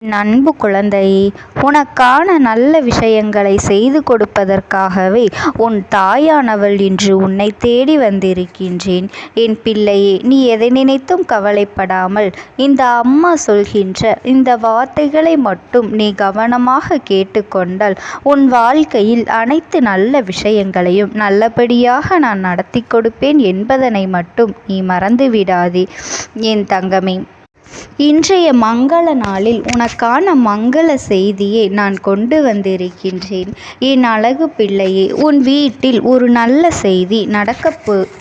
என் அன்பு குழந்தையே, உனக்கான நல்ல விஷயங்களை செய்து கொடுப்பதற்காகவே உன் தாயானவள் இன்று உன்னை தேடி வந்திருக்கின்றேன். என் பிள்ளையே, நீ எதை நினைத்தும் கவலைப்படாமல் இந்த அம்மா சொல்கின்ற இந்த வார்த்தைகளை மட்டும் நீ கவனமாக கேட்டுக்கொண்டால் உன் வாழ்க்கையில் அனைத்து நல்ல விஷயங்களையும் நல்லபடியாக நான் நடத்தி கொடுப்பேன் என்பதனை மட்டும் நீ மறந்து விடாதே என் தங்கமே. இன்றைய மங்கள நாளில் உனக்கான மங்கள செய்தியை நான் கொண்டு வந்திருக்கின்றேன். என் அழகு பிள்ளையே, உன் வீட்டில் ஒரு நல்ல செய்தி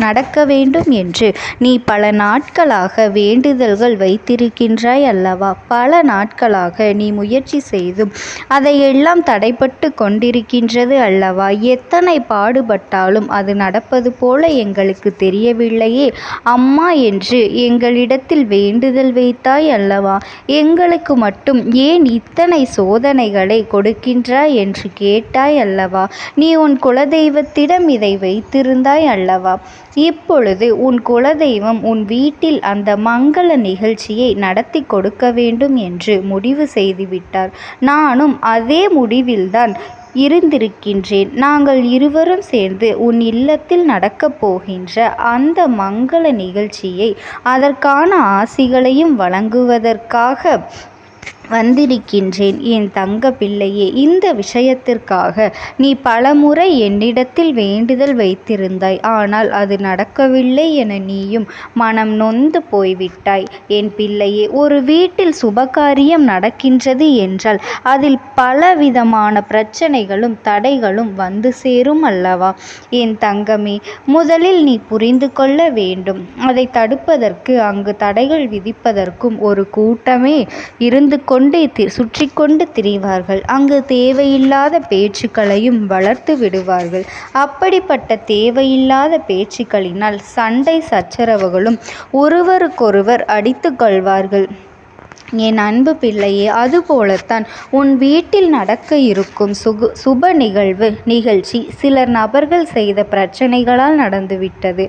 நடக்க வேண்டும் என்று நீ பல நாட்களாக வேண்டுதல்கள் வைத்திருக்கின்றாய் அல்லவா? பல நாட்களாக நீ முயற்சி செய்தும் அதையெல்லாம் தடைப்பட்டு கொண்டிருக்கின்றது அல்லவா? எத்தனை பாடுபட்டாலும் அது நடப்பது போல எங்களுக்கு தெரியவில்லையே அம்மா என்று எங்களிடத்தில் வேண்டுதல் வைத்தாய் அல்லவா? எங்களுக்கு மட்டும் ஏன் இத்தனை சோதனைகளை கொடுக்கின்றாய் என்று கேட்டாய் அல்லவா? நீ உன் குலதெய்வத்திடம் இதை வைத்திருந்தாய் அல்லவா? இப்பொழுது உன் குலதெய்வம் உன் வீட்டில் அந்த மங்கள நிகழ்ச்சியை நடத்தி கொடுக்க வேண்டும் என்று முடிவு செய்துவிட்டார். நானும் அதே முடிவில்தான் இருந்திருக்கின்றேன். நாங்கள் இருவரும் சேர்ந்து உன் இல்லத்தில் நடக்கப் போகின்ற அந்த மங்கள நிகழ்ச்சியை அதற்கான ஆசிகளையும் வழங்குவதற்காக வந்திருக்கின்றேன் என் தங்க பிள்ளையே. இந்த விஷயத்திற்காக நீ பலமுறை என்னிடத்தில் வேண்டுதல் வைத்திருந்தாய். ஆனால் அது நடக்கவில்லை என நீயும் மனம் நொந்து போய்விட்டாய் என் பிள்ளையே. ஒரு வீட்டில் சுபகாரியம் நடக்கின்றது என்றால் அதில் பலவிதமான பிரச்சனைகளும் தடைகளும் வந்து சேரும் அல்லவா என் தங்கமே? முதலில் நீ புரிந்து கொள்ள வேண்டும். அதை தடுப்பதற்கு அங்கு தடைகள் விதிப்பதற்கும் ஒரு கூட்டமே இருந்து சுற்றி கொண்டு திரிவார்கள். அங்கு தேவையில்லாத பேச்சுக்களையும் வளர்த்து விடுவார்கள். அப்படிப்பட்ட தேவையில்லாத பேச்சுக்களினால் சண்டை சச்சரவுகளும் ஒருவருக்கொருவர் அடித்து கொள்வார்கள் என் அன்பு பிள்ளையே. அதுபோலத்தான் உன் வீட்டில் நடக்க இருக்கும் சுப நிகழ்ச்சி சில நபர்கள் செய்த பிரச்சனைகளால் நடந்துவிட்டது.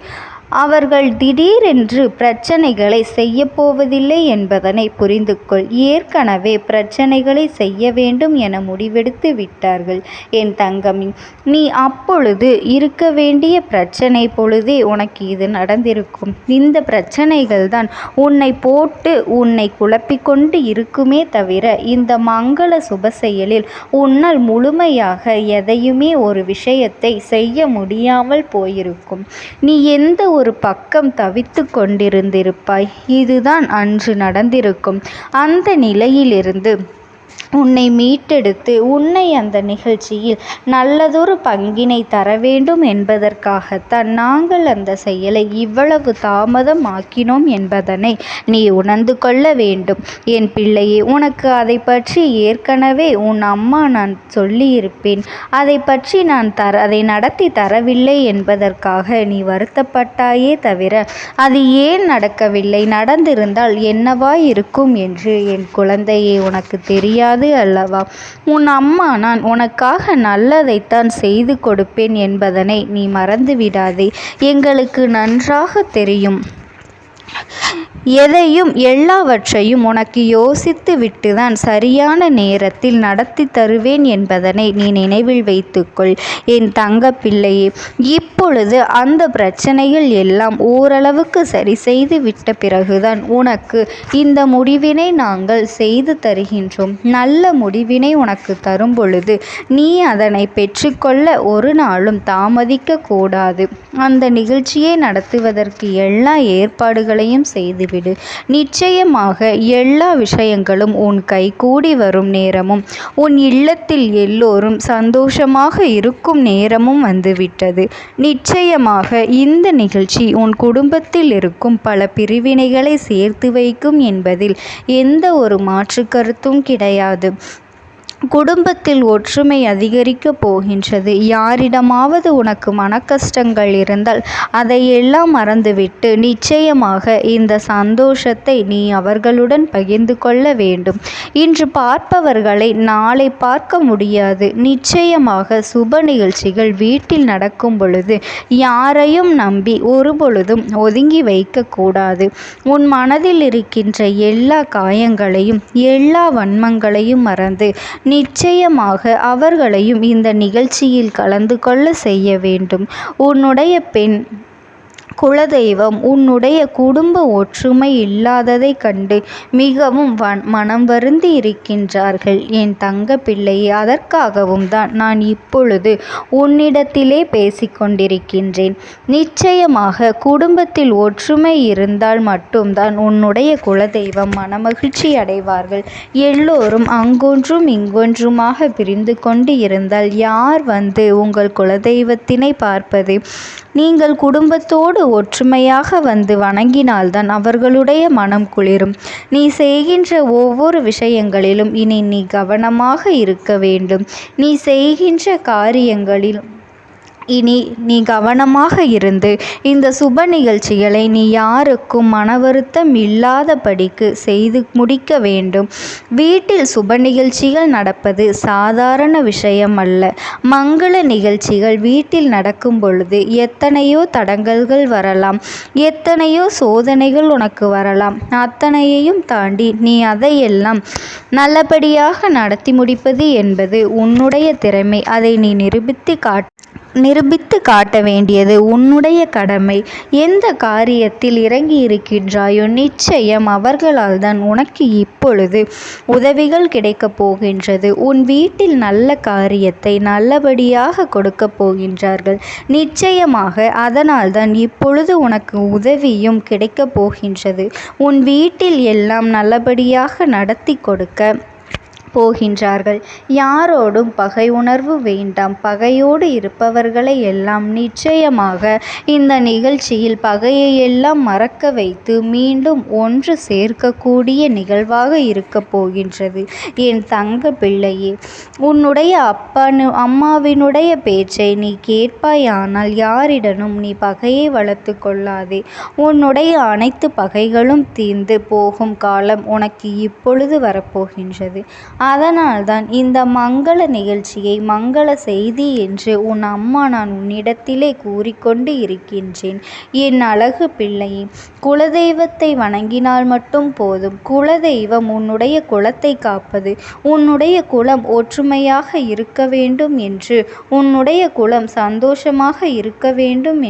அவர்கள் திடீரென்று பிரச்சனைகளை செய்யப்போவதில்லை என்பதனை புரிந்து கொள். ஏற்கனவே பிரச்சனைகளை செய்ய வேண்டும் என முடிவெடுத்து விட்டார்கள் என் தங்கமி. நீ அப்பொழுது இருக்க வேண்டிய பிரச்சனை பொழுதே உனக்கு இது நடந்திருக்கும். இந்த பிரச்சனைகள் தான் உன்னை குழப்பிக்கொண்டு இருக்குமே தவிர இந்த மங்கள சுப செயலில் உன்னால் முழுமையாக எதையுமே ஒரு விஷயத்தை செய்ய முடியாமல் போயிருக்கும். நீ எந்த ஒரு பக்கம் தவித்து கொண்டிருந்திருப்பாய். இதுதான் அன்று நடந்திருக்கும். அந்த நிலையிலிருந்து உன்னை மீட்டெடுத்து உன்னை அந்த நிகழ்ச்சியில் நல்லதொரு பங்கினை தர வேண்டும் என்பதற்காகத்தான் நாங்கள் அந்த செயலை இவ்வளவு தாமதம் ஆக்கினோம் என்பதனை நீ உணர்ந்து கொள்ள வேண்டும் என் பிள்ளையே. உனக்கு அதை பற்றி ஏற்கனவே உன் அம்மா நான் சொல்லியிருப்பேன். அதை பற்றி அதை நடத்தி தரவில்லை என்பதற்காக நீ வருத்தப்பட்டாயே தவிர அது ஏன் நடக்கவில்லை, நடந்திருந்தால் என்னவாய் இருக்கும் என்று என் குழந்தையே உனக்கு தெரியாது அல்லவா? உன் அம்மா நான் உனக்காக நல்லதைத்தான் செய்து கொடுப்பேன் என்பதனை நீ மறந்து விடாதே. எங்களுக்கு நன்றாக தெரியும். எதையும் எல்லாவற்றையும் உனக்கு யோசித்து விட்டுதான் சரியான நேரத்தில் நடத்தி தருவேன் என்பதனை நீ நினைவில் வைத்துக்கொள் என் தங்க பிள்ளையே. இப்பொழுது அந்த பிரச்சனைகள் எல்லாம் ஓரளவுக்கு சரி செய்து விட்ட பிறகுதான் உனக்கு இந்த முடிவினை நாங்கள் செய்து தருகின்றோம். நல்ல முடிவினை உனக்கு தரும் பொழுது நீ அதனை பெற்றுக்கொள்ள ஒரு நாளும் தாமதிக்க கூடாது. அந்த நிகழ்ச்சியை நடத்துவதற்கு எல்லா ஏற்பாடுகளையும் செய்துவிடு. நிச்சயமாக எல்லா விஷயங்களும் உன் கைகூடி வரும் நேரமும் உன் இல்லத்தில் எல்லோரும் சந்தோஷமாக இருக்கும் நேரமும் வந்துவிட்டது. நிச்சயமாக இந்த நிகழ்ச்சி உன் குடும்பத்தில் இருக்கும் பல பிரிவினைகளை சேர்த்து வைக்கும் என்பதில் எந்த ஒரு மாற்று கருத்தும் கிடையாது. குடும்பத்தில் ஒற்றுமை அதிகரிக்கப் போகின்றது. யாரிடமாவது உனக்கு மனக்கஷ்டங்கள் இருந்தால் அதையெல்லாம் மறந்துவிட்டு நிச்சயமாக இந்த சந்தோஷத்தை நீ அவர்களுடன் பகிர்ந்து கொள்ள வேண்டும். இன்று பார்ப்பவர்களை நாளை பார்க்க முடியாது. நிச்சயமாக சுப நிகழ்ச்சிகள் வீட்டில் நடக்கும் பொழுது யாரையும் நம்பி ஒருபொழுதும் ஒதுங்கி வைக்கக்கூடாது. உன் மனதில் இருக்கின்ற எல்லா காயங்களையும் எல்லா வன்மங்களையும் மறந்து நிச்சயமாக அவர்களையும் இந்த நிகழ்ச்சியில் கலந்து கொள்ள செய்ய வேண்டும். உன்னுடைய பெண் குலதெய்வம் உன்னுடைய குடும்ப ஒற்றுமை இல்லாததை கண்டு மிகவும் மனம் வருந்தி இருக்கின்றார்கள் என் தங்க பிள்ளையே. அதற்காகவும் தான் நான் இப்பொழுது உன்னிடத்திலே பேசிக்கொண்டிருக்கின்றேன். நிச்சயமாக குடும்பத்தில் ஒற்றுமை இருந்தால் மட்டும்தான் உன்னுடைய குலதெய்வம் மனமகிழ்ச்சி அடைவார்கள். எல்லோரும் அங்கொன்றும் இங்கொன்றுமாக பிரிந்து கொண்டு இருந்தால் யார் வந்து உங்கள் குலதெய்வத்தினை பார்ப்பது? நீங்கள் குடும்பத்தோடு ஒற்றுமையாக வந்து வணங்கினால்தான் அவர்களுடைய மனம் குளிரும். நீ செய்கின்ற ஒவ்வொரு விஷயங்களிலும் இனி நீ கவனமாக இருக்க வேண்டும். நீ செய்கின்ற காரியங்களில் இனி நீ கவனமாக இருந்து இந்த சுப நிகழ்ச்சிகளை நீ யாருக்கும் மன வருத்தம் இல்லாதபடிக்கு செய்து முடிக்க வேண்டும். வீட்டில் சுப நிகழ்ச்சிகள் நடப்பது சாதாரண விஷயம் அல்ல. மங்கள நிகழ்ச்சிகள் வீட்டில் நடக்கும் பொழுது எத்தனையோ தடங்கல்கள் வரலாம், எத்தனையோ சோதனைகள் உனக்கு வரலாம். அத்தனையையும் தாண்டி நீ அதையெல்லாம் நல்லபடியாக நடத்தி முடிப்பது என்பது உன்னுடைய திறமை. அதை நீ நிரூபித்து காட்ட வேண்டியது உன்னுடைய கடமை. எந்த காரியத்தில் இறங்கி இருக்கின்றாயோ நிச்சயம் அவர்களால் தான் உனக்கு இப்பொழுது உதவிகள் கிடைக்கப் போகின்றது. உன் வீட்டில் நல்ல காரியத்தை நல்லபடியாக கொடுக்க போகின்றார்கள். நிச்சயமாக அதனால் தான் இப்பொழுது உனக்கு உதவியும் கிடைக்கப் போகின்றது. உன் வீட்டில் எல்லாம் நல்லபடியாக நடத்தி கொடுக்க போகின்றார்கள். யாரோடும் பகை உணர்வு வேண்டாம். பகையோடு இருப்பவர்களை எல்லாம் நிச்சயமாக இந்த நிகழ்ச்சியில் பகையை எல்லாம் மறக்க வைத்து மீண்டும் ஒன்று சேர்க்கக்கூடிய நிகழ்வாக இருக்க போகின்றது என் தங்க பிள்ளையே. உன்னுடைய அம்மாவினுடைய பேச்சை நீ கேட்பாயானால் யாரிடனும் நீ பகையை வளர்த்து கொள்ளாதே. உன்னுடைய அனைத்து பகைகளும் தீர்ந்து போகும் காலம் உனக்கு இப்பொழுது வரப்போகின்றது. அதனால்தான் இந்த மங்கள நிகழ்ச்சியை மங்கள செய்தி என்று உன் அம்மா நான் உன்னிடத்திலே கூறிக்கொண்டு இருக்கின்றேன். என் அழகு பிள்ளையே, குலதெய்வத்தை வணங்கினால் மட்டும் போதும். குலதெய்வம் உன்னுடைய குலத்தை காப்பது. உன்னுடைய குலம் ஒற்றுமையாக இருக்க வேண்டும் என்று, உன்னுடைய குலம் சந்தோஷமாக இருக்க வேண்டும்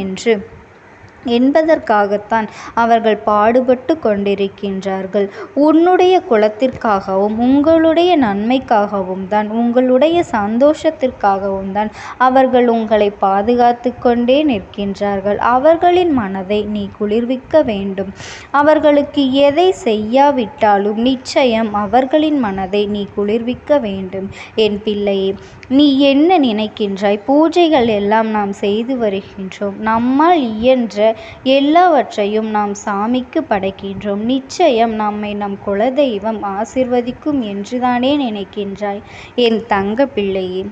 என்பதற்காகத்தான் அவர்கள் பாடுபட்டு கொண்டிருக்கின்றார்கள். உன்னுடைய குலத்திற்காகவும் உங்களுடைய நன்மைக்காகவும் தான், உங்களுடைய சந்தோஷத்திற்காகவும் தான் அவர்கள் உங்களை பாதுகாத்து கொண்டே நிற்கின்றார்கள். அவர்களின் மனதை நீ குளிர்விக்க வேண்டும். அவர்களுக்கு எதை செய்யாவிட்டாலும் நிச்சயம் அவர்களின் மனதை நீ குளிர்விக்க வேண்டும். என் பிள்ளையே, நீ என்ன நினைக்கின்றாய்? பூஜைகள் எல்லாம் நாம் செய்து வருகின்றோம். நம்மால் இயன்ற எல்லாவற்றையும் நாம் சாமிக்கு படைக்கின்றோம். நிச்சயம் நம்மை நம் குலதெய்வம் ஆசிர்வதிக்கும் என்றுதானே நினைக்கின்றாய் என் தங்க பிள்ளையே?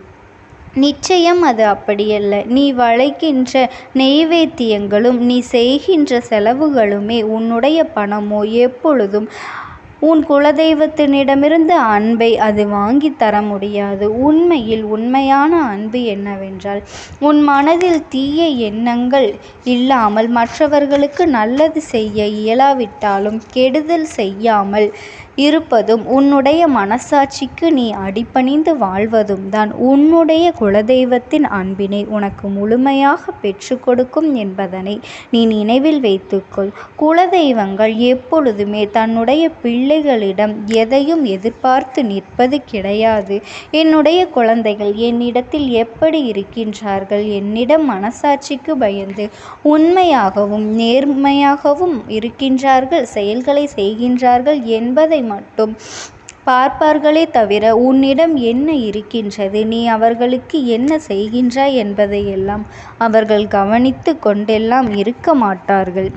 நிச்சயம் அது அப்படியல்ல. நீ வளைக்கின்ற நெய்வேத்தியங்களும் நீ செய்கின்ற செலவுகளுமே உன்னுடைய பணமோ எப்பொழுதும் உன் குலதெய்வத்தினிடமிருந்து அன்பை அது வாங்கி தர முடியாது. உண்மையில் உண்மையான அன்பு என்னவென்றால், உன் மனதில் தீய எண்ணங்கள் இல்லாமல் மற்றவர்களுக்கு நல்லது செய்ய இயலாவிட்டாலும் கெடுதல் செய்யாமல் இருப்பதும், உன்னுடைய மனசாட்சிக்கு நீ அடிபணிந்து வாழ்வதும் தான் உன்னுடைய குலதெய்வத்தின் அன்பினை உனக்கு முழுமையாக பெற்று கொடுக்கும் என்பதனை நீ நினைவில் வைத்துக்கொள். குலதெய்வங்கள் எப்பொழுதுமே தன்னுடைய பிள்ளைகளிடம் எதையும் எதிர்பார்த்து நிற்பது கிடையாது. என்னுடைய குழந்தைகள் என்னிடத்தில் எப்படி இருக்கின்றார்கள்? என்னிடம் மனசாட்சிக்கு பயந்து உண்மையாகவும் நேர்மையாகவும் இருக்கின்றார்கள், செயல்களை செய்கின்றார்கள் என்பதை மட்டும் பார்ப்பார்களே தவிர உன்னிடம் என்ன இருக்கின்றது, நீ அவர்களுக்கு என்ன செய்கின்றாய் என்பதையெல்லாம் அவர்கள் கவனித்து கொண்டெல்லாம் இருக்க மாட்டார்கள்.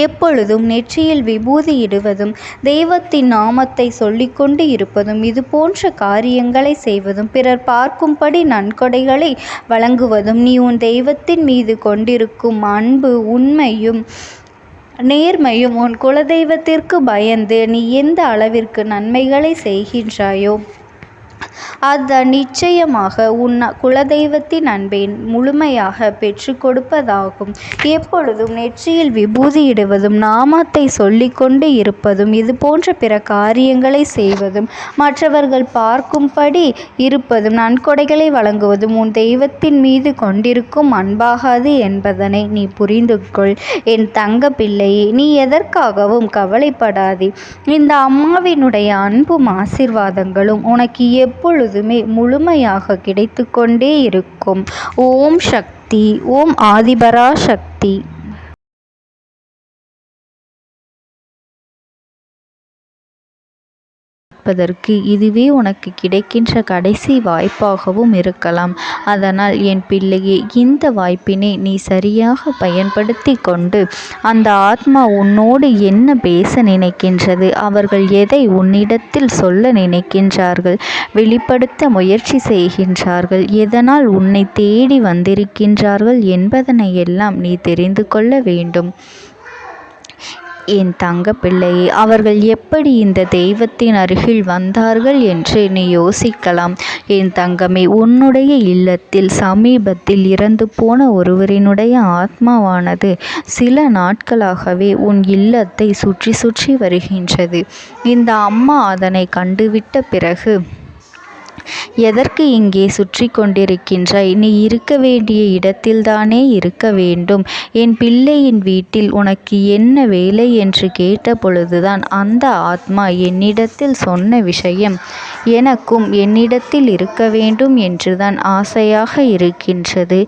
எப்பொழுதும் நெற்றியில் விபூதி இடுவதும் தெய்வத்தின் நாமத்தை சொல்லிக்கொண்டு இருப்பதும் இது போன்ற காரியங்களை செய்வதும் பிறர் பார்க்கும்படி நன்கொடைகளை வழங்குவதும் நீ உன் தெய்வத்தின் மீது கொண்டிருக்கும் அன்பு உண்மையும் நேர்மையும் உன் குலதெய்வத்திற்கு பயந்து நீ எந்த அளவிற்கு நன்மைகளை செய்கின்றாயோ அது நிச்சயமாக உன் குலதெய்வத்தின் அன்பை முழுமையாக பெற்று கொடுப்பதாகும். எப்பொழுதும் நெற்றியில் விபூதி இடுவதும் நாமத்தை சொல்லிக்கொண்டு இருப்பதும் இது போன்ற பிற காரியங்களை செய்வதும் மற்றவர்கள் பார்க்கும்படி இருப்பதும் நன்கொடைகளை வழங்குவதும் உன் தெய்வத்தின் மீது கொண்டிருக்கும் அன்பாகாது என்பதனை நீ புரிந்து கொள். என் தங்க பிள்ளையே, நீ எதற்காகவும் கவலைப்படாதே. இந்த அம்மாவினுடைய அன்பும் ஆசீர்வாதங்களும் உனக்கு எப்பொழுதுமே முழுமையாக கிடைத்து கொண்டே இருக்கும். ஓம் சக்தி. ஓம் ஆதிபரா சக்தி. இதுவே உனக்கு கிடைக்கின்ற கடைசி வாய்ப்பாகவும் இருக்கலாம். அதனால் என் பிள்ளையே, இந்த வாய்ப்பினை நீ சரியாக பயன்படுத்தி கொண்டு அந்த ஆத்மா உன்னோடு என்ன பேச நினைக்கின்றது, அவர்கள் எதை உன்னிடத்தில் சொல்ல நினைக்கின்றார்கள், வெளிப்படுத்த முயற்சி செய்கின்றார்கள், எதனால் உன்னை தேடி வந்திருக்கின்றார்கள் என்பதனை எல்லாம் நீ தெரிந்து கொள்ள வேண்டும். என் தங்க பிள்ளையே, அவர்கள் எப்படி இந்த தெய்வத்தின் அருகில் வந்தார்கள் என்று நீ யோசிக்கலாம். என் தங்கமே, உன்னுடைய இல்லத்தில் சமீபத்தில் இறந்து போன ஒருவரினுடைய ஆத்மாவானது சில நாட்களாகவே உன் இல்லத்தை சுற்றி சுற்றி வருகின்றது. இந்த அம்மா அதனை கண்டுவிட்ட பிறகு, எதற்கு இங்கே சுற்றி கொண்டிருக்கின்றாய்? நீ இருக்க வேண்டிய இடத்தில்தானே இருக்க வேண்டும். என் பிள்ளையின் வீட்டில் உனக்கு என்ன வேலை என்று கேட்ட பொழுதுதான் அந்த ஆத்மா என்னிடத்தில் சொன்ன விஷயம், எனக்கும் என்னிடத்தில் இருக்க வேண்டும் என்றுதான் ஆசையாக இருக்கின்றது.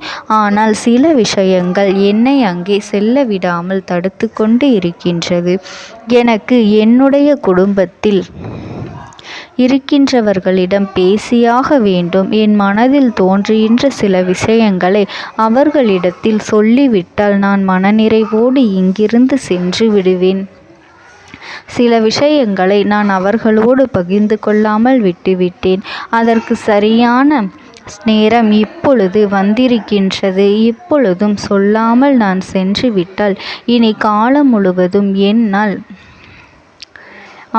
ஆனால் சில விஷயங்கள் என்னை அங்கே செல்ல விடாமல் தடுத்து கொண்டு இருக்கின்றது. எனக்கு என்னுடைய குடும்பத்தில் இருக்கின்றவர்களிடம் பேசியாக வேண்டும். என் மனதில் தோன்றுகின்ற சில விஷயங்களை அவர்களிடத்தில் சொல்லிவிட்டால் நான் மனநிறைவோடு இங்கிருந்து சென்று விடுவேன். சில விஷயங்களை நான் அவர்களோடு பகிர்ந்து கொள்ளாமல் விட்டுவிட்டேன். அதற்கு சரியான நேரம் இப்பொழுது வந்திருக்கின்றது. இப்பொழுதும் சொல்லாமல் நான் சென்று விட்டால் இனி காலம் முழுவதும் என்னால்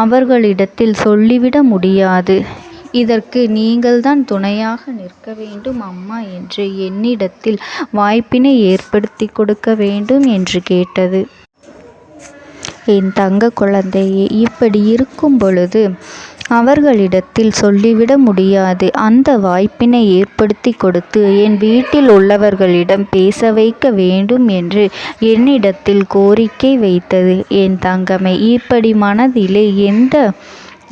அவர்களிடத்தில் சொல்லிவிட முடியாது. இதற்கு நீங்கள்தான் துணையாக நிற்க வேண்டும் அம்மா என்று என்னிடத்தில் வாய்ப்பினை ஏற்படுத்தி கொடுக்க வேண்டும் என்று கேட்டது. என் தங்க குழந்தையே, இப்படி இருக்கும் பொழுது அவர்களிடத்தில் சொல்லிவிட முடியாது. அந்த வாய்ப்பினை ஏற்படுத்தி கொடுத்து என் வீட்டில் உள்ளவர்களிடம் பேச வைக்க வேண்டும் என்று என்னிடத்தில் கோரிக்கை வைத்தது. என் தங்கமே, இப்படி மனதிலே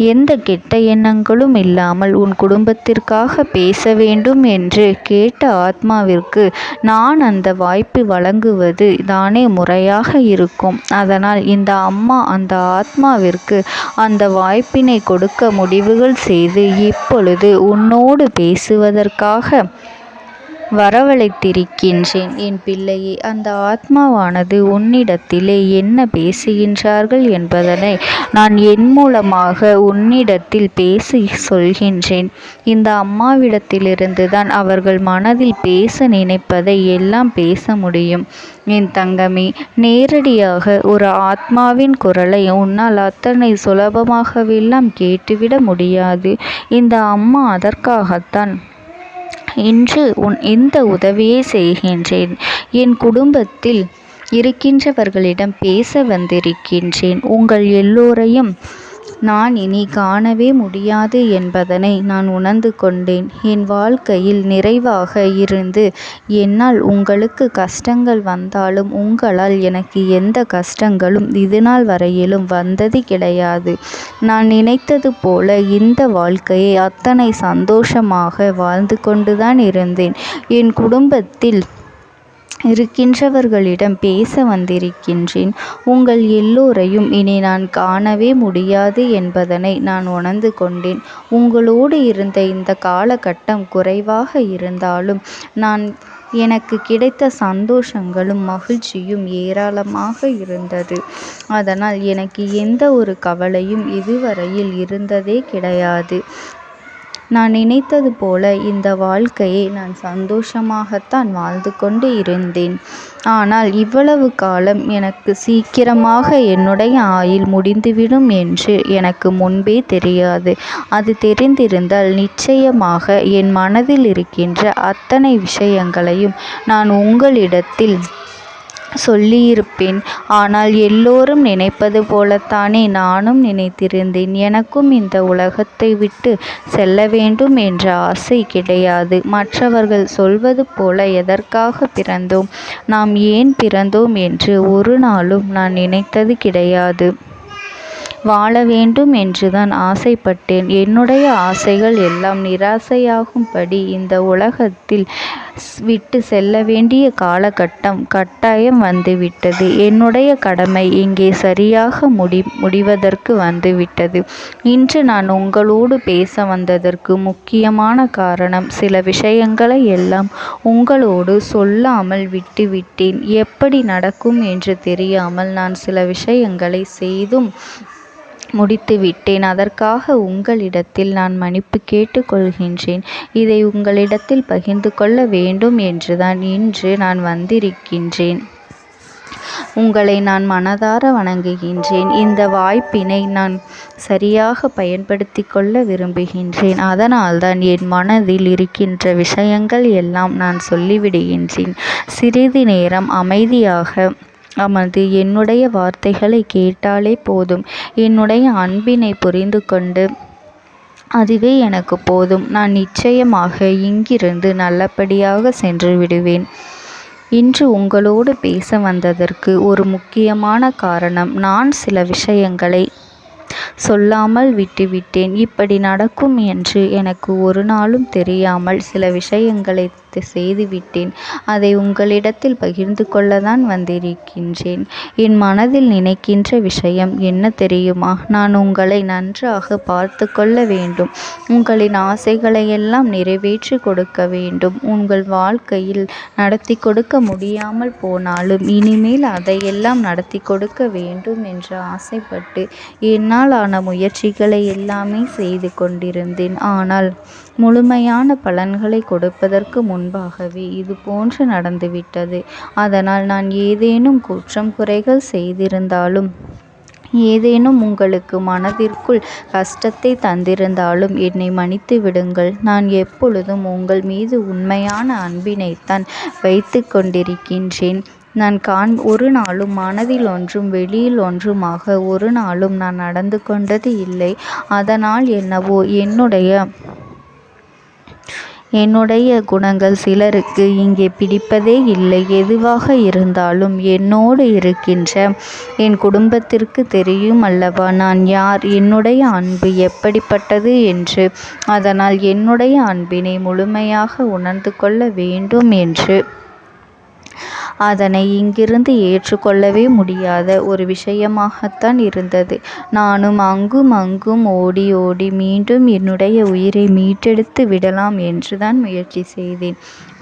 எந்த கெட்ட எண்ணங்களும் இல்லாமல் உன் குடும்பத்திற்காக பேச வேண்டும் என்று கேட்ட ஆத்மாவிற்கு நான் அந்த வாய்ப்பு வழங்குவது தானே முறையாக இருக்கும். அதனால் இந்த அம்மா அந்த ஆத்மாவிற்கு அந்த வாய்ப்பினை கொடுக்க முடிவுகள் செய்து இப்பொழுது உன்னோடு பேசுவதற்காக வரவழைத்திருக்கின்றேன். என் பிள்ளையே, அந்த ஆத்மாவானது உன்னிடத்திலே என்ன பேசுகின்றார்கள் என்பதனை நான் என் மூலமாக உன்னிடத்தில் பேசி சொல்கின்றேன். இந்த அம்மாவிடத்திலிருந்து தான் அவர்கள் மனதில் பேச நினைப்பதை எல்லாம் பேச முடியும். என் தங்கமே, நேரடியாக ஒரு ஆத்மாவின் குரலை உன்னால் அத்தனை சுலபமாகவெல்லாம் கேட்டுவிட முடியாது. இந்த அம்மா அதற்காகத்தான் இன்று இந்த உதவியை செய்கின்றேன். என் குடும்பத்தில் இருக்கின்றவர்களிடம் பேச வந்திருக்கின்றேன். உங்கள் எல்லோரையும் நான் இனி காணவே முடியாது என்பதனை நான் உணர்ந்து கொண்டேன். என் வாழ்க்கையில் நிறைவாக இருந்து என்னால் உங்களுக்கு கஷ்டங்கள் வந்தாலும் உங்களால் எனக்கு எந்த கஷ்டங்களும் இதுநாள் வரையிலும் வந்தது கிடையாது. நான் நினைத்தது போல இந்த வாழ்க்கையை அத்தனை சந்தோஷமாக வாழ்ந்து கொண்டுதான் இருந்தேன். என் குடும்பத்தில் இருக்கின்றவர்களிடம் பேச வந்திருக்கின்றேன். உங்கள் எல்லோரையும் இனி நான் காணவே முடியாது என்பதனை நான் உணர்ந்து கொண்டேன். உங்களோடு இருந்த இந்த காலகட்டம் குறைவாக இருந்தாலும் நான் எனக்கு கிடைத்த சந்தோஷங்களும் மகிழ்ச்சியும் ஏராளமாக இருந்தது. அதனால் எனக்கு எந்த ஒரு கவலையும் இதுவரையில் இருந்ததே கிடையாது. நான் நினைத்தது போல இந்த வாழ்க்கையை நான் சந்தோஷமாகத்தான் வாழ்ந்து கொண்டு இருந்தேன். ஆனால் இவ்வளவு காலம் எனக்கு சீக்கிரமாக என்னுடைய ஆயுள் முடிந்துவிடும் என்று எனக்கு முன்பே தெரியாது. அது தெரிந்திருந்தால் நிச்சயமாக என் மனதில் இருக்கின்ற அத்தனை விஷயங்களையும் நான் உங்களிடத்தில் சொல்லியிருப்பேன். ஆனால் எல்லோரும் நினைப்பது போலத்தானே நானும் நினைத்திருந்தேன். எனக்கும் இந்த உலகத்தை விட்டு செல்ல வேண்டும் என்ற ஆசை கிடையாது. மற்றவர்கள் சொல்வது போல எதற்காக பிறந்தோம், நாம் ஏன் பிறந்தோம் என்று ஒரு நாளும் நான் நினைத்தது கிடையாது. வாழ வேண்டும் என்றுதான் ஆசைப்பட்டேன். என்னுடைய ஆசைகள் எல்லாம் நிராசையாகும்படி இந்த உலகத்தில் விட்டு செல்ல வேண்டிய காலகட்டம் கட்டாயம் வந்துவிட்டது. என்னுடைய கடமை இங்கே சரியாக முடிவதற்கு வந்துவிட்டது. இன்று நான் உங்களோடு பேச வந்ததற்கு முக்கியமான காரணம், சில விஷயங்களை எல்லாம் உங்களோடு சொல்லாமல் விட்டுவிட்டேன். எப்படி நடக்கும் என்று தெரியாமல் நான் சில விஷயங்களை செய்தும் முடித்துவிட்டேன். அதற்காக உங்களிடத்தில் நான் மன்னிப்பு கேட்டுக்கொள்கின்றேன். இதை உங்களிடத்தில் பகிர்ந்து கொள்ள வேண்டும் என்றுதான் இன்று நான் வந்திருக்கின்றேன். உங்களை நான் மனதார வணங்குகின்றேன். இந்த வாய்ப்பினை நான் சரியாக பயன்படுத்தி கொள்ள விரும்புகின்றேன். அதனால்தான் என் மனதில் இருக்கின்ற விஷயங்கள் எல்லாம் நான் சொல்லிவிடுகின்றேன். சிறிது நேரம் அமைதியாக அமர்ந்து என்னுடைய வார்த்தைகளை கேட்டாலே போதும். என்னுடைய அன்பினை புரிந்து கொண்டு அதுவே எனக்கு போதும். நான் நிச்சயமாக இங்கிருந்து நல்லபடியாக சென்று விடுவேன். இன்று உங்களோடு பேச வந்ததற்கு ஒரு முக்கியமான காரணம், நான் சில விஷயங்களை சொல்லாமல் விட்டுவிட்டேன். இப்படி நடக்கும் என்று எனக்கு ஒரு நாளும் தெரியாமல் சில விஷயங்களை செய்துவிட்டேன். அதை உங்களிடத்தில் பகிர்ந்து கொள்ளத்தான் வந்திருக்கின்றேன். என் மனதில் நினைக்கின்ற விஷயம் என்ன தெரியுமா? நான் உங்களை நன்றாக பார்த்து கொள்ள வேண்டும். உங்களின் ஆசைகளை எல்லாம் நிறைவேற்றி கொடுக்க வேண்டும். உங்கள் வாழ்க்கையில் நடத்தி கொடுக்க முடியாமல் போனாலும் இனிமேல் அதையெல்லாம் நடத்தி கொடுக்க வேண்டும் என்று ஆசைப்பட்டு என்னால் ஆன முயற்சிகளை எல்லாமே செய்து கொண்டிருந்தேன். ஆனால் முழுமையான பலன்களை கொடுப்பதற்கு முன்பாகவே இது போன்று நடந்துவிட்டது. அதனால் நான் ஏதேனும் குற்றம் குறைகள் செய்திருந்தாலும், ஏதேனும் உங்களுக்கு மனதிற்குள் கஷ்டத்தை தந்திருந்தாலும் என்னை மன்னித்து விடுங்கள். நான் எப்பொழுதும் உங்கள் மீது உண்மையான அன்பினைத்தான் வைத்து கொண்டிருக்கின்றேன். நான் ஒரு நாளும் மனதில் ஒன்றும் வெளியில் ஒன்றுமாக ஒரு நாளும் நான் நடந்து கொண்டது இல்லை. அதனால் என்னவோ என்னுடைய குணங்கள் சிலருக்கு இங்கே பிடிப்பதே இல்லை. எதுவாக இருந்தாலும் என்னோடு இருக்கின்ற என் குடும்பத்திற்கு தெரியும் அல்லவா நான் யார், என்னுடைய அன்பு எப்படிப்பட்டது என்று. அதனால் என்னுடைய அன்பினை முழுமையாக உணர்ந்து கொள்ள வேண்டும் என்று அதனை இங்கிருந்து ஏற்றுக்கொள்ளவே முடியாத ஒரு விஷயமாகத்தான் இருந்தது. நானும் அங்கும் அங்கும் ஓடி ஓடி மீண்டும் என்னுடைய உயிரை மீட்டெடுத்து விடலாம் என்றுதான் முயற்சி செய்தேன்.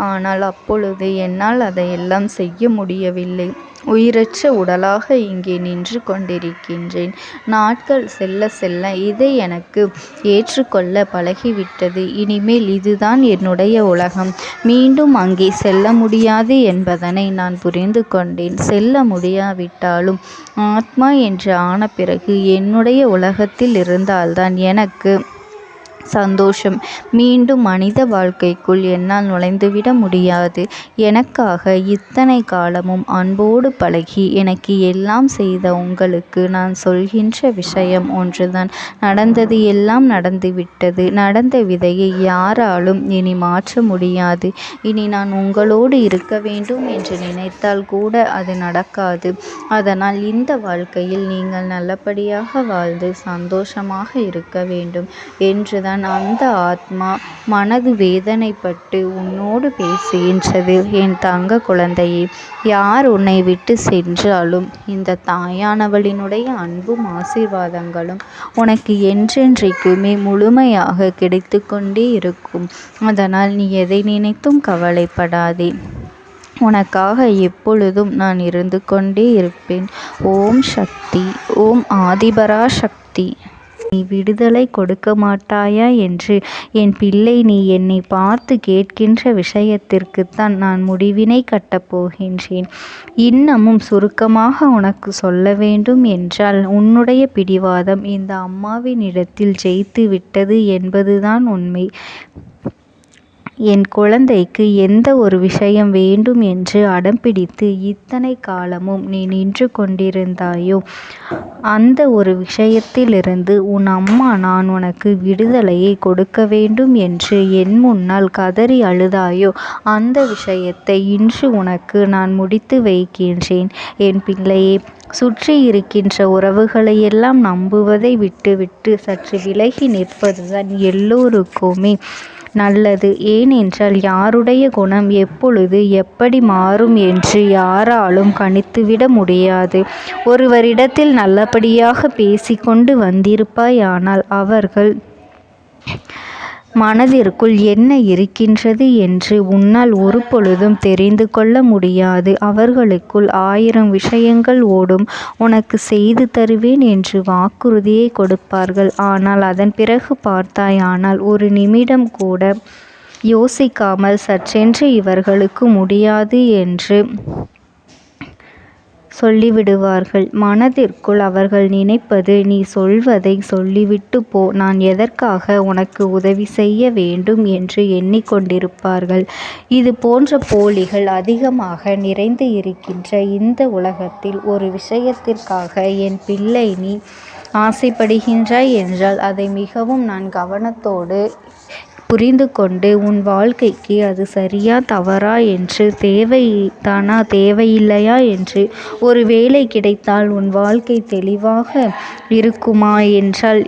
ஆனால் அப்பொழுது என்னால் அதையெல்லாம் செய்ய முடியவில்லை. உயிரற்ற உடலாக இங்கே நின்று கொண்டிருக்கின்றேன். நாட்கள் செல்ல செல்ல இதை எனக்கு ஏற்றுக்கொள்ள பழகிவிட்டது. இனிமேல் இதுதான் என்னுடைய உலகம். மீண்டும் அங்கே செல்ல முடியாது என்பதனை நான் புரிந்து கொண்டேன். செல்ல முடியாவிட்டாலும் ஆத்மா என்று ஆன பிறகு என்னுடைய உலகத்தில் இருந்தால்தான் எனக்கு சந்தோஷம். மீண்டும் மனித வாழ்க்கைக்குள் என்னால் நுழைந்துவிட முடியாது. எனக்காக இத்தனை காலமும் அன்போடு பழகி எனக்கு எல்லாம் செய்த உங்களுக்கு நான் சொல்கின்ற விஷயம் ஒன்றுதான். நடந்தது எல்லாம் நடந்துவிட்டது. நடந்த விதையை யாராலும் இனி மாற்ற முடியாது. இனி நான் உங்களோடு இருக்க வேண்டும் என்று நினைத்தால் கூட அது நடக்காது. அதனால் இந்த வாழ்க்கையில் நீங்கள் நல்லபடியாக வாழ்ந்து சந்தோஷமாக இருக்க வேண்டும் என்றுதான் அந்த ஆத்மா மனது வேதனைப்பட்டு உன்னோடு பேசுகின்றது. என் தங்க குழந்தையே, யார் உன்னை விட்டு சென்றாலும் இந்த தாயானவளினுடைய அன்பும் ஆசீர்வாதங்களும் உனக்கு என்றென்றைக்குமே முழுமையாக கிடைத்து கொண்டே இருக்கும். அதனால் நீ எதை நினைத்தும் கவலைப்படாதே. உனக்காக எப்பொழுதும் நான் இருந்து கொண்டே இருப்பேன். ஓம் சக்தி. ஓம் ஆதிபரா சக்தி. நீ விடுதலை கொடுக்க மாட்டாயா என்று என் பிள்ளை நீ என்னை பார்த்து கேட்கின்ற விஷயத்திற்குத்தான் நான் முடிவினை கட்டப் போகின்றேன். இன்னமும் சுருக்கமாக உனக்கு சொல்ல வேண்டும் என்றால், உன்னுடைய பிடிவாதம் இந்த அம்மாவினிடத்தில் ஜெயித்து விட்டது என்பதுதான் உண்மை. என் குழந்தைக்கு எந்த ஒரு விஷயம் வேண்டும் என்று அடம்பிடித்து இத்தனை காலமும் நீ நின்று கொண்டிருந்தாயோ, அந்த ஒரு விஷயத்திலிருந்து உன் அம்மா நான் உனக்கு விடுதலையை கொடுக்க வேண்டும் என்று என் முன்னால் கதறி அழுதாயோ, அந்த விஷயத்தை இன்று உனக்கு நான் முடித்து வைக்கின்றேன். என் பிள்ளையே, சுற்றி இருக்கின்ற உறவுகளையெல்லாம் நம்புவதை விட்டுவிட்டு சற்று விலகி நிற்பதுதான் எல்லோருக்குமே நல்லது. ஏனென்றால் யாருடைய குணம் எப்பொழுது எப்படி மாறும் என்று யாராலும் கணித்துவிட முடியாது. ஒருவரிடத்தில் நல்லபடியாக பேசிக்கொண்டு வந்திருப்பாயானால் அவர்கள் மனதிற்குள் என்ன இருக்கின்றது என்று உன்னால் ஒரு பொழுதும் தெரிந்து கொள்ள முடியாது. அவர்களுக்குள் 1000 விஷயங்கள் ஓடும். உனக்கு செய்து தருவேன் என்று வாக்குறுதியை கொடுப்பார்கள். ஆனால் அதன் பிறகு பார்த்தாயானால் ஒரு நிமிடம் கூட யோசிக்காமல் சற்றென்று இவர்களுக்கு முடியாது என்று சொல்லிவிடுவார்கள். மனதிற்குள் அவர்கள் நினைப்பது, நீ சொல்வதை சொல்லிவிட்டு போ, நான் எதற்காக உனக்கு உதவி செய்ய வேண்டும் என்று எண்ணிக்கொண்டிருப்பார்கள். இது போன்ற போலிகள் அதிகமாக நிறைந்து இருக்கின்ற இந்த உலகத்தில் ஒரு விஷயத்திற்காக என் பிள்ளை நீ ஆசைப்படுகின்றாய் என்றால் அதை மிகவும் நான் கவனத்தோடு புரிந்து கொண்டு உன் வாழ்க்கைக்கு அது சரியா தவறா என்று, தேவைதானா தேவையில்லையா என்று, ஒரு வேலை கிடைத்தால் உன் வாழ்க்கை தெளிவாக இருக்குமா என்றால்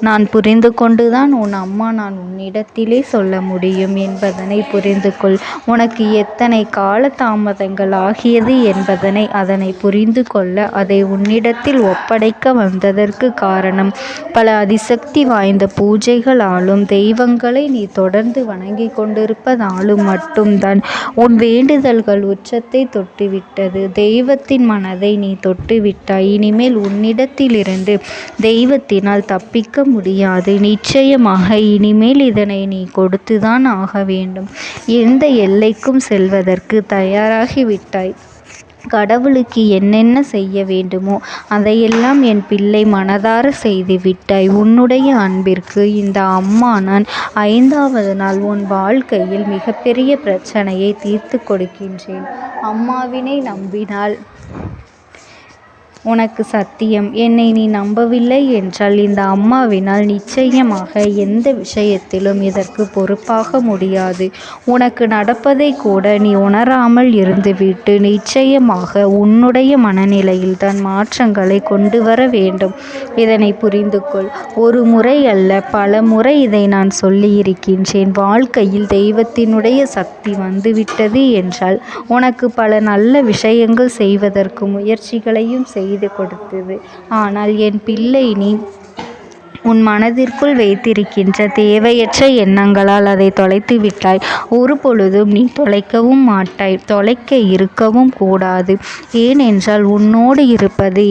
நான் புரிந்து கொண்டுதான் உன் அம்மா நான் உன்னிடத்திலே சொல்ல முடியும் என்பதனை புரிந்து கொள். உனக்கு எத்தனை கால தாமதங்கள் ஆகியது என்பதனை அதனை புரிந்து கொள்ள அதை உன்னிடத்தில் ஒப்படைக்க வந்ததற்கு காரணம், பல அதிசக்தி வாய்ந்த பூஜைகளாலும் தெய்வங்களை நீ தொடர்ந்து வணங்கி கொண்டிருப்பதாலும் மட்டும்தான் உன் வேண்டுதல்கள் உச்சத்தை தொட்டுவிட்டது. தெய்வத்தின் மனதை நீ தொட்டுவிட்டாய். இனிமேல் உன்னிடத்திலிருந்து தெய்வத்தினால் தப்பிக்க முடியாது. நிச்சயமாக இனிமேல் இதனை நீ கொடுத்துதான் ஆக வேண்டும். எந்த எல்லைக்கும் செல்வதற்கு தயாராகிவிட்டாய். கடவுளுக்கு என்னென்ன செய்ய வேண்டுமோ அதையெல்லாம் என் பிள்ளை மனதார செய்து விட்டாய். உன்னுடைய அன்பிற்கு இந்த அம்மா நான் 5வது நாள் உன் வாழ்க்கையில் மிகப்பெரிய பிரச்சனையை தீர்த்து கொடுக்கின்றேன். அம்மாவினை நம்பினால் உனக்கு சத்தியம். என்னை நீ நம்பவில்லை என்றால் இந்த அம்மாவினால் நிச்சயமாக எந்த விஷயத்திலும் இதற்கு பொறுப்பாக முடியாது. உனக்கு நடப்பதை கூட நீ உணராமல் இருந்துவிட்டு நிச்சயமாக உன்னுடைய மனநிலையில் தான் மாற்றங்களை கொண்டு வர வேண்டும். இதனை புரிந்து கொள். ஒரு முறை அல்ல, பல முறை இதை நான் சொல்லியிருக்கின்றேன். வாழ்க்கையில் தெய்வத்தினுடைய சக்தி வந்துவிட்டது என்றால் உனக்கு பல நல்ல விஷயங்கள் செய்வதற்கு முயற்சிகளையும் செய்து கொடுத்தது. ஆனால் என் பிள்ளை நீ உன் மனதிற்குள் வைத்திருக்கின்ற தேவையற்ற எண்ணங்களால் அதை தொலைத்து விட்டாய். ஒரு பொழுதும் நீ தொலைக்கவும் மாட்டாய். தொலைக்க இருக்கவும் கூடாது. ஏனென்றால் உன்னோடு இருப்பது